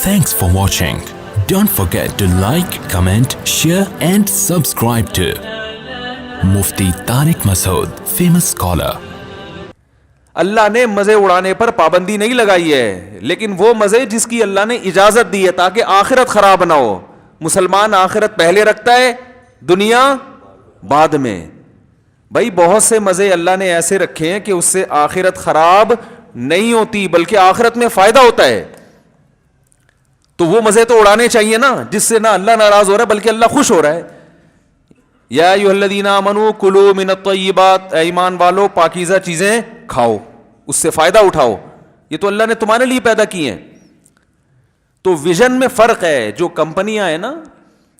Thanks for watching. Don't forget to like, comment, share and subscribe to Mufti Tariq Masood, famous scholar. اللہ نے مزے اڑانے پر پابندی نہیں لگائی ہے، لیکن وہ مزے جس کی اللہ نے اجازت دی ہے تاکہ آخرت خراب نہ ہو. مسلمان آخرت پہلے رکھتا ہے، دنیا بعد میں. بھائی بہت سے مزے اللہ نے ایسے رکھے ہیں کہ اس سے آخرت خراب نہیں ہوتی بلکہ آخرت میں فائدہ ہوتا ہے. تو وہ مزے تو اڑانے چاہیے نا جس سے نہ اللہ ناراض ہو رہا ہے بلکہ اللہ خوش ہو رہا ہے. یا ایھا الذین آمنوا کلوا من الطیبات، اے ایمان والو پاکیزہ چیزیں کھاؤ، اس سے فائدہ اٹھاؤ، یہ تو اللہ نے تمہارے لیے پیدا کی ہیں. تو ویژن میں فرق ہے. جو کمپنیاں ہیں نا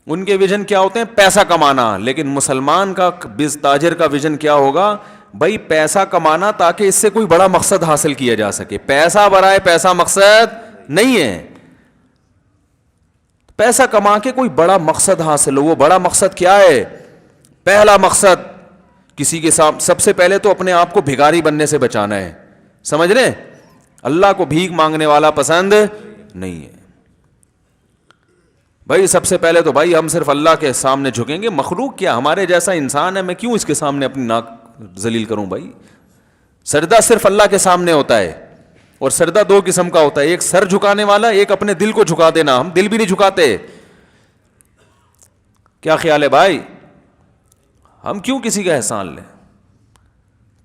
ان کے ویژن کیا ہوتے ہیں؟ پیسہ کمانا. لیکن مسلمان کا تاجر کا ویژن کیا ہوگا؟ بھائی پیسہ کمانا تاکہ اس سے کوئی بڑا مقصد حاصل کیا جا سکے. پیسہ برائے پیسہ مقصد نہیں ہے. پیسہ کما کے کوئی بڑا مقصد حاصل ہو. وہ بڑا مقصد کیا ہے؟ پہلا مقصد کسی کے ساتھ سب سے پہلے تو اپنے آپ کو بھکاری بننے سے بچانا ہے. سمجھ رہے؟ اللہ کو بھیک مانگنے والا پسند نہیں ہے. بھائی سب سے پہلے تو بھائی ہم صرف اللہ کے سامنے جھکیں گے. مخلوق کیا ہمارے جیسا انسان ہے، میں کیوں اس کے سامنے اپنی ناک ذلیل کروں؟ بھائی سجدہ صرف اللہ کے سامنے ہوتا ہے، اور سجدہ دو قسم کا ہوتا ہے، ایک سر جھکانے والا، ایک اپنے دل کو جھکا دینا. ہم دل بھی نہیں جھکاتے. کیا خیال ہے بھائی؟ ہم کیوں کسی کا احسان لیں؟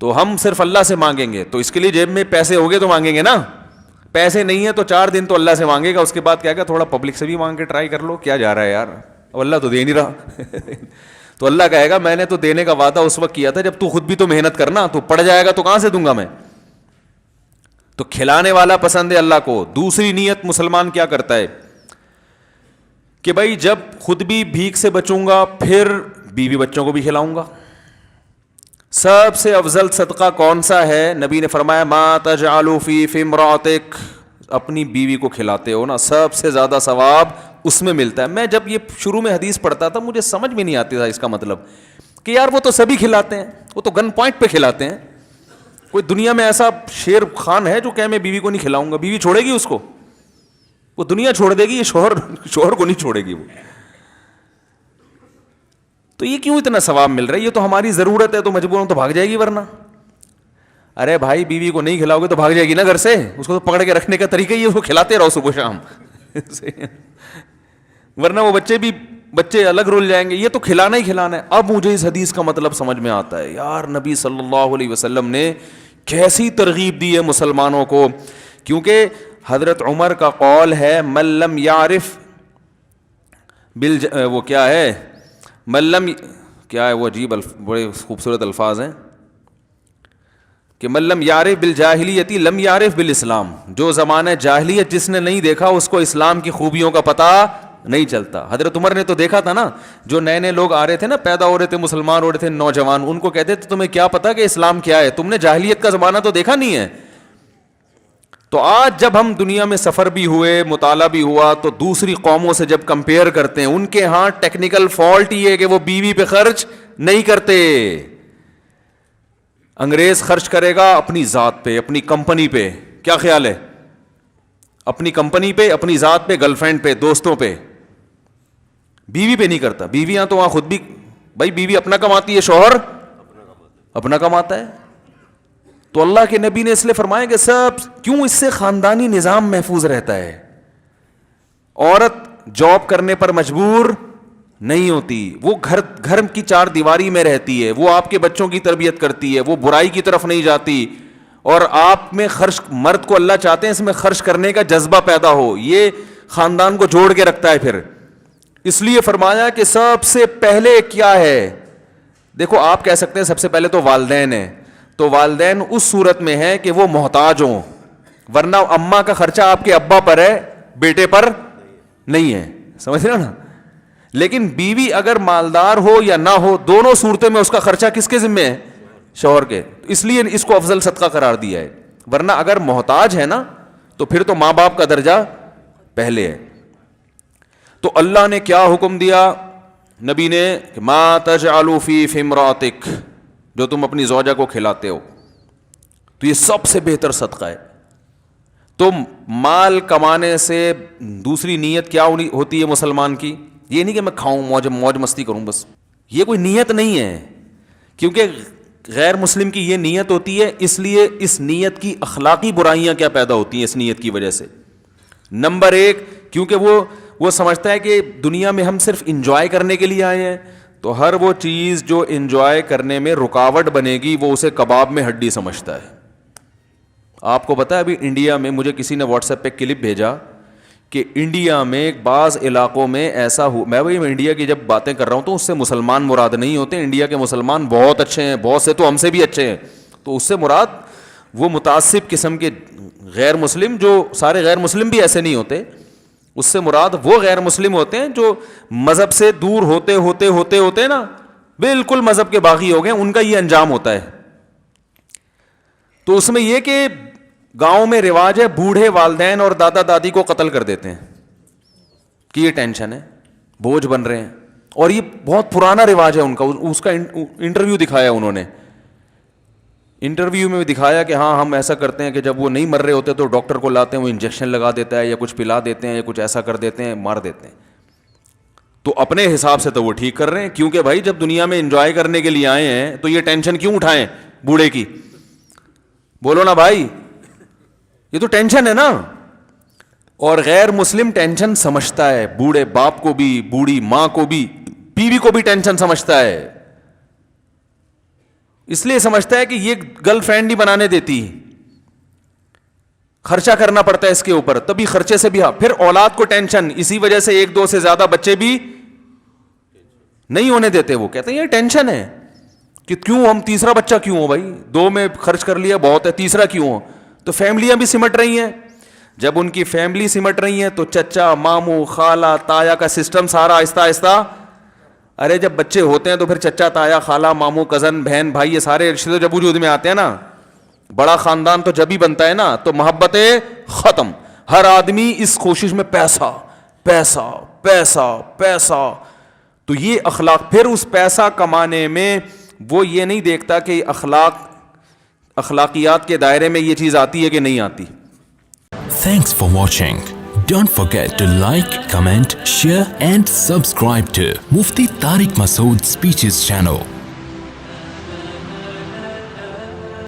تو ہم صرف اللہ سے مانگیں گے. تو اس کے لیے جیب میں پیسے ہوگے تو مانگیں گے نا. پیسے نہیں ہیں تو 4 دن تو اللہ سے مانگے گا، اس کے بعد کیا کہ تھوڑا پبلک سے بھی مانگ کے ٹرائی کر لو. کیا جا رہا ہے یار، اب اللہ تو دے نہیں رہا. تو اللہ کہے گا میں نے تو دینے کا وعدہ اس وقت کیا تھا جب تو خود بھی تو محنت کرنا. تو پڑ جائے گا تو کہاں سے دوں گا میں؟ تو کھلانے والا پسند ہے اللہ کو. دوسری نیت مسلمان کیا کرتا ہے کہ بھائی جب خود بھی بھیک سے بچوں گا پھر بیوی بچوں کو بھی کھلاؤں گا. سب سے افضل صدقہ کون سا ہے؟ نبی نے فرمایا ما تجعل فی امرأتک، اپنی بیوی کو کھلاتے ہو نا سب سے زیادہ ثواب اس میں ملتا ہے. میں جب یہ شروع میں حدیث پڑھتا تھا مجھے سمجھ میں نہیں آتی تھا اس کا مطلب کہ یار وہ تو سبھی کھلاتے ہیں، وہ تو گن پوائنٹ پہ کھلاتے ہیں. کوئی دنیا میں ایسا شیر خان ہے جو کہ میں بیوی کو نہیں کھلاؤں گا؟ بیوی چھوڑے گی اس کو؟ وہ دنیا چھوڑ دے گی، یہ شوہر کو نہیں چھوڑے گی وہ. تو یہ کیوں اتنا ثواب مل رہا ہے؟ یہ تو ہماری ضرورت ہے تو مجبور تو بھاگ جائے گی ورنہ. ارے بھائی بیوی کو نہیں کھلاؤ گے تو بھاگ جائے گی نا گھر سے. اس کو تو پکڑ کے رکھنے کا طریقہ یہ اس کو کھلاتے رہو صبح شام. ورنہ وہ بچے الگ رول جائیں گے. یہ تو کھلانا ہی کھلانا ہے. اب مجھے اس حدیث کا مطلب سمجھ میں آتا ہے. یار نبی صلی اللہ علیہ وسلم نے کیسی ترغیب دی ہے مسلمانوں کو. کیونکہ حضرت عمر کا قول ہے من لم یعرف وہ کیا ہے ملم، کیا ہے وہ عجیب بڑے خوبصورت الفاظ ہیں کہ ملم یعرف بالجاہلیتی لم یعرف بالاسلام. جو زمانہ جاہلیت جس نے نہیں دیکھا اس کو اسلام کی خوبیوں کا پتہ نہیں چلتا. حضرت عمر نے تو دیکھا تھا نا، جو نئے نئے لوگ آ رہے تھے نا، پیدا ہو رہے تھے، مسلمان ہو رہے تھے نوجوان، ان کو کہتے تھے تمہیں کیا پتا کہ اسلام کیا ہے؟ تم نے جاہلیت کا زمانہ تو دیکھا نہیں ہے. تو آج جب ہم دنیا میں سفر بھی ہوئے، مطالعہ بھی ہوا، تو دوسری قوموں سے جب کمپیئر کرتے ہیں ان کے ہاں ٹیکنیکل فالٹ یہ ہے کہ وہ بیوی پہ خرچ نہیں کرتے. انگریز خرچ کرے گا اپنی ذات پہ، اپنی کمپنی پہ. کیا خیال ہے؟ اپنی کمپنی پہ، اپنی ذات پہ، گرل فرینڈ پہ، دوستوں پہ. بیوی پہ نہیں کرتا. بیویاں تو وہاں خود بھی، بھائی بیوی اپنا کماتی ہے، شوہر اپنا کماتا ہے. تو اللہ کے نبی نے اس لیے فرمایا کہ سب کیوں، اس سے خاندانی نظام محفوظ رہتا ہے. عورت جاب کرنے پر مجبور نہیں ہوتی، وہ گھر کی 4 دیواری میں رہتی ہے، وہ آپ کے بچوں کی تربیت کرتی ہے، وہ برائی کی طرف نہیں جاتی. اور آپ میں خرچ، مرد کو اللہ چاہتے ہیں اس میں خرچ کرنے کا جذبہ پیدا ہو. یہ خاندان کو جوڑ کے رکھتا ہے. پھر اس لیے فرمایا کہ سب سے پہلے کیا ہے؟ دیکھو آپ کہہ سکتے ہیں سب سے پہلے تو والدین ہیں. تو والدین اس صورت میں ہے کہ وہ محتاج ہوں، ورنہ اماں کا خرچہ آپ کے ابا پر ہے، بیٹے پر نہیں ہے. سمجھ رہے نا؟ لیکن بیوی اگر مالدار ہو یا نہ ہو، دونوں صورتوں میں اس کا خرچہ کس کے ذمہ ہے؟ شوہر کے. اس لیے اس کو افضل صدقہ قرار دیا ہے. ورنہ اگر محتاج ہے نا تو پھر تو ماں باپ کا درجہ پہلے ہے. تو اللہ نے کیا حکم دیا نبی نے کہ ما تجعلوا فی امرأتک، جو تم اپنی زوجہ کو کھلاتے ہو، تو یہ سب سے بہتر صدقہ ہے. تو مال کمانے سے دوسری نیت کیا ہوتی ہے مسلمان کی؟ یہ نہیں کہ میں کھاؤں موج مستی کروں بس، یہ کوئی نیت نہیں ہے، کیونکہ غیر مسلم کی یہ نیت ہوتی ہے. اس لیے اس نیت کی اخلاقی برائیاں کیا پیدا ہوتی ہیں اس نیت کی وجہ سے. نمبر ایک، کیونکہ وہ سمجھتا ہے کہ دنیا میں ہم صرف انجوائے کرنے کے لیے آئے ہیں، تو ہر وہ چیز جو انجوائے کرنے میں رکاوٹ بنے گی وہ اسے کباب میں ہڈی سمجھتا ہے. آپ کو پتا ہے ابھی انڈیا میں مجھے کسی نے واٹس ایپ پہ کلپ بھیجا کہ انڈیا میں بعض علاقوں میں ایسا ہو، میں انڈیا کی جب باتیں کر رہا ہوں تو اس سے مسلمان مراد نہیں ہوتے، انڈیا کے مسلمان بہت اچھے ہیں، بہت سے تو ہم سے بھی اچھے ہیں، تو اس سے مراد وہ متعصب قسم کے غیر مسلم، جو سارے غیر مسلم بھی ایسے نہیں ہوتے، اس سے مراد وہ غیر مسلم ہوتے ہیں جو مذہب سے دور ہوتے ہوتے ہوتے ہوتے نا بالکل مذہب کے باغی ہو گئے، ان کا یہ انجام ہوتا ہے. تو اس میں یہ کہ گاؤں میں رواج ہے بوڑھے والدین اور دادا دادی کو قتل کر دیتے ہیں کہ یہ ٹینشن ہے، بوجھ بن رہے ہیں، اور یہ بہت پرانا رواج ہے ان کا. اس کا انٹرویو دکھایا انہوں نے، انٹرویو میں دکھایا کہ ہاں ہم ایسا کرتے ہیں کہ جب وہ نہیں مر رہے ہوتے تو ڈاکٹر کو لاتے ہیں، وہ انجیکشن لگا دیتا ہے یا کچھ پلا دیتے ہیں یا کچھ ایسا کر دیتے ہیں، مار دیتے ہیں. تو اپنے حساب سے تو وہ ٹھیک کر رہے ہیں، کیونکہ بھائی جب دنیا میں انجوائے کرنے کے لیے آئے ہیں تو یہ ٹینشن کیوں اٹھائیں بوڑھے کی؟ بولو نا بھائی، یہ تو ٹینشن ہے نا. اور غیر مسلم ٹینشن سمجھتا ہے، بوڑھے باپ کو بھی، بوڑھی ماں کو بھی، بیوی کو بھی ٹینشن سمجھتا ہے. اس لیے سمجھتا ہے کہ یہ گرل فرینڈ نہیں بنانے دیتی، خرچہ کرنا پڑتا ہے اس کے اوپر، تبھی خرچے سے بھی. پھر اولاد کو ٹینشن، اسی وجہ سے 1-2 سے زیادہ بچے بھی نہیں ہونے دیتے. وہ کہتے ہیں یہ ٹینشن ہے کہ کیوں ہم تیسرا بچہ کیوں ہو بھائی، 2 میں خرچ کر لیا بہت ہے، تیسرا کیوں ہو. تو فیملیاں بھی سمٹ رہی ہیں، جب ان کی فیملی سمٹ رہی ہیں تو چچا ماموں خالہ تایا کا سسٹم سارا آہستہ آہستہ. ارے جب بچے ہوتے ہیں تو پھر چچا تایا خالہ ماموں کزن بہن بھائی یہ سارے رشتے جب وجود میں آتے ہیں نا، بڑا خاندان تو جب ہی بنتا ہے نا، تو محبتیں ختم. ہر آدمی اس کوشش میں پیسہ پیسہ پیسہ پیسہ. تو یہ اخلاق، پھر اس پیسہ کمانے میں وہ یہ نہیں دیکھتا کہ اخلاقیات کے دائرے میں یہ چیز آتی ہے کہ نہیں آتی. Thanks for watching. Don't forget to like, comment, share and subscribe to Mufti Tariq Masood Speeches channel.